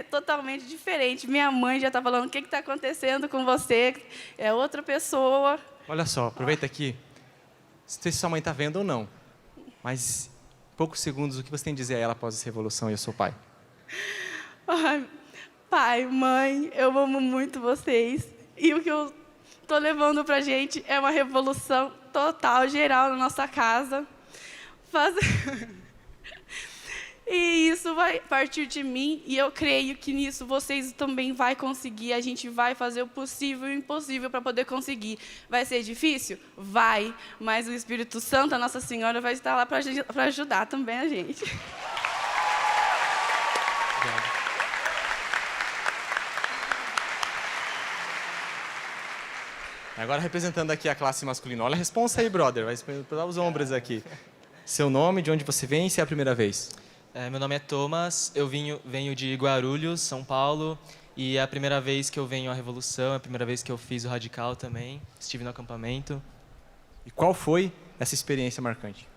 [SPEAKER 6] totalmente diferente. Minha mãe já está falando, o que está acontecendo com você? É outra pessoa.
[SPEAKER 2] Olha só, aproveita aqui. Não sei se sua mãe está vendo ou não, mas em poucos segundos, o que você tem a dizer a ela após essa revolução e ao seu pai?
[SPEAKER 6] Ai, pai, mãe, eu amo muito vocês. E o que eu estou levando para a gente é uma revolução total, geral, na nossa casa. E isso vai partir de mim, e eu creio que nisso vocês também vão conseguir. A gente vai fazer o possível e o impossível para poder conseguir. Vai ser difícil? Vai, mas o Espírito Santo, a Nossa Senhora, vai estar lá para ajudar também a gente.
[SPEAKER 2] Agora representando aqui a classe masculina. Olha a responsa aí, brother. Vai pegar os ombros aqui. Seu nome, de onde você vem e se é a primeira vez?
[SPEAKER 3] Meu nome é Thomas, eu venho de Guarulhos, São Paulo, e é a primeira vez que eu venho à Revolução, é a primeira vez que eu fiz o Radical também, estive no acampamento.
[SPEAKER 2] E qual foi essa experiência marcante?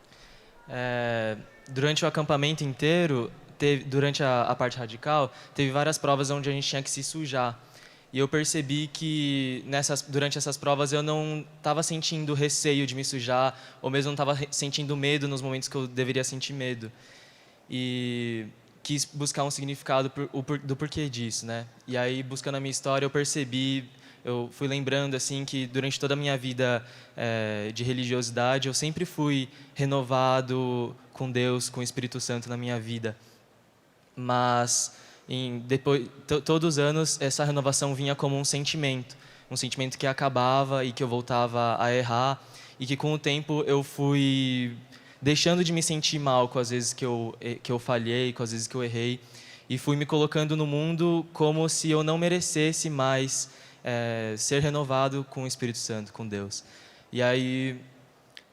[SPEAKER 3] Durante o acampamento inteiro, durante a parte radical, teve várias provas onde a gente tinha que se sujar. E eu percebi que durante essas provas eu não estava sentindo receio de me sujar, ou mesmo não estava sentindo medo nos momentos que eu deveria sentir medo. E quis buscar um significado do porquê disso, né? E aí, buscando a minha história, eu fui lembrando assim que durante toda a minha vida de religiosidade, eu sempre fui renovado com Deus, com o Espírito Santo na minha vida. Mas todos os anos, essa renovação vinha como um sentimento que acabava e que eu voltava a errar, e que com o tempo eu fui deixando de me sentir mal com as vezes que eu falhei, com as vezes que eu errei, e fui me colocando no mundo como se eu não merecesse mais ser renovado com o Espírito Santo, com Deus. E aí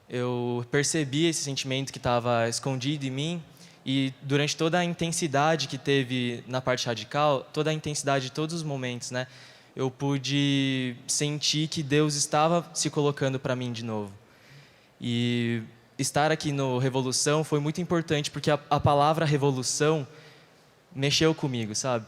[SPEAKER 3] eu percebi esse sentimento que estava escondido em mim, e durante toda a intensidade que teve na parte radical, toda a intensidade de todos os momentos, né, eu pude sentir que Deus estava se colocando para mim de novo. E estar aqui no Revolução foi muito importante, porque a palavra revolução mexeu comigo, sabe?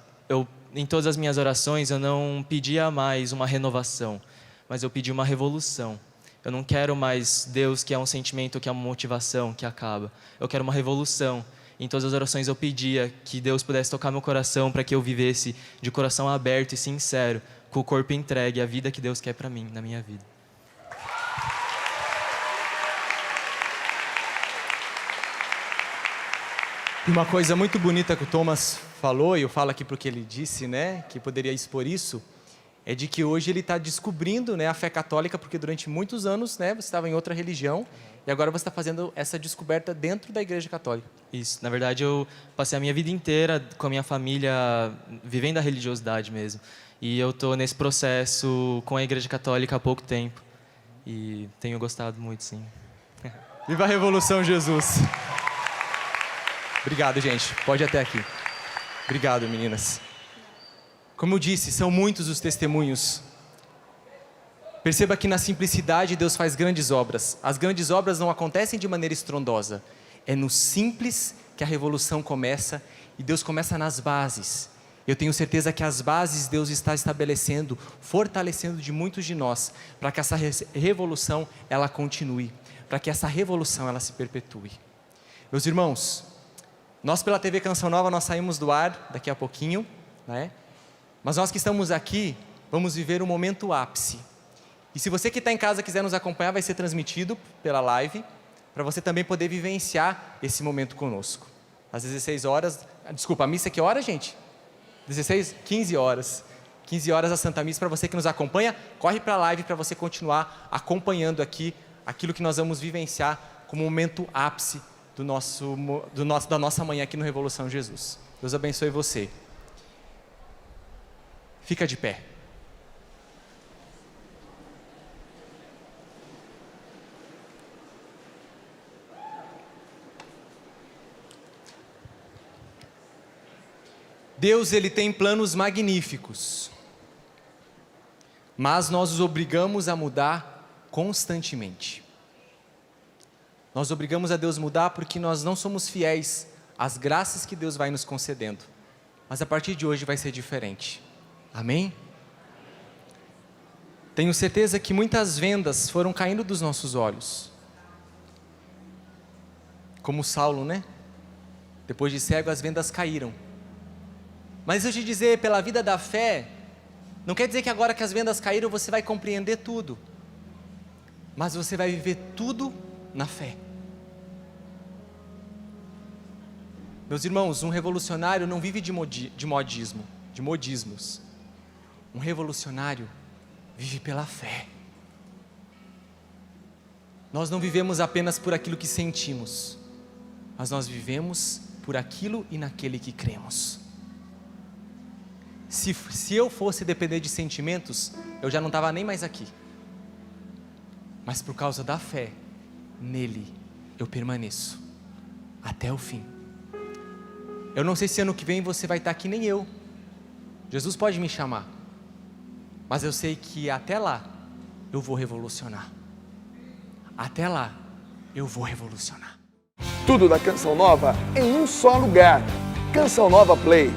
[SPEAKER 3] Em todas as minhas orações, eu não pedia mais uma renovação, mas eu pedi uma revolução. Eu não quero mais Deus, que é um sentimento, que é uma motivação, que acaba. Eu quero uma revolução. Em todas as orações eu pedia que Deus pudesse tocar meu coração para que eu vivesse de coração aberto e sincero, com o corpo entregue, a vida que Deus quer para mim, na minha vida.
[SPEAKER 2] E uma coisa muito bonita que o Thomas falou, e eu falo aqui porque ele disse, né, que poderia expor isso, é de que hoje ele está descobrindo, né, a fé católica, porque durante muitos anos, né, você estava em outra religião, e agora você está fazendo essa descoberta dentro da Igreja Católica.
[SPEAKER 3] Isso. Na verdade, eu passei a minha vida inteira com a minha família vivendo a religiosidade mesmo. E eu estou nesse processo com a Igreja Católica há pouco tempo. E tenho gostado muito, sim.
[SPEAKER 2] Viva a Revolução, Jesus! Obrigado, gente. Pode ir até aqui. Obrigado, meninas. Como eu disse, são muitos os testemunhos. Perceba que na simplicidade Deus faz grandes obras. As grandes obras não acontecem de maneira estrondosa. É no simples que a revolução começa, e Deus começa nas bases. Eu tenho certeza que as bases Deus está estabelecendo, fortalecendo de muitos de nós, para que essa revolução ela continue, para que essa revolução ela se perpetue. Meus irmãos, nós pela TV Canção Nova nós saímos do ar daqui a pouquinho, né? Mas nós que estamos aqui vamos viver um momento ápice. E se você que está em casa quiser nos acompanhar, vai ser transmitido pela live, para você também poder vivenciar esse momento conosco. Às 16 horas, desculpa, a missa que hora, gente? 15 horas. 15 horas a Santa Missa. Para você que nos acompanha, corre para a live para você continuar acompanhando aqui aquilo que nós vamos vivenciar como um momento ápice da nossa manhã aqui no Revolução Jesus. Deus abençoe você. Fica de pé. Deus, Ele tem planos magníficos, mas nós os obrigamos a mudar constantemente. Nós obrigamos a Deus mudar porque nós não somos fiéis às graças que Deus vai nos concedendo. Mas a partir de hoje vai ser diferente. Amém? Tenho certeza que muitas vendas foram caindo dos nossos olhos. Como Saulo, né? Depois de cego, as vendas caíram. Mas eu te dizer, pela vida da fé, não quer dizer que agora que as vendas caíram, você vai compreender tudo. Mas você vai viver tudo na fé. Meus irmãos, um revolucionário não vive de modismos. Um revolucionário vive pela fé. Nós não vivemos apenas por aquilo que sentimos, mas nós vivemos por aquilo e naquele que cremos. Se eu fosse depender de sentimentos, eu já não estava nem mais aqui. mas por causa da fé nele eu permaneço até o fim. Eu não sei se ano que vem você vai estar aqui, nem eu. Jesus pode me chamar, mas eu sei que até lá eu vou revolucionar. Até lá eu vou revolucionar.
[SPEAKER 1] Tudo da Canção Nova em um só lugar. Canção Nova Play.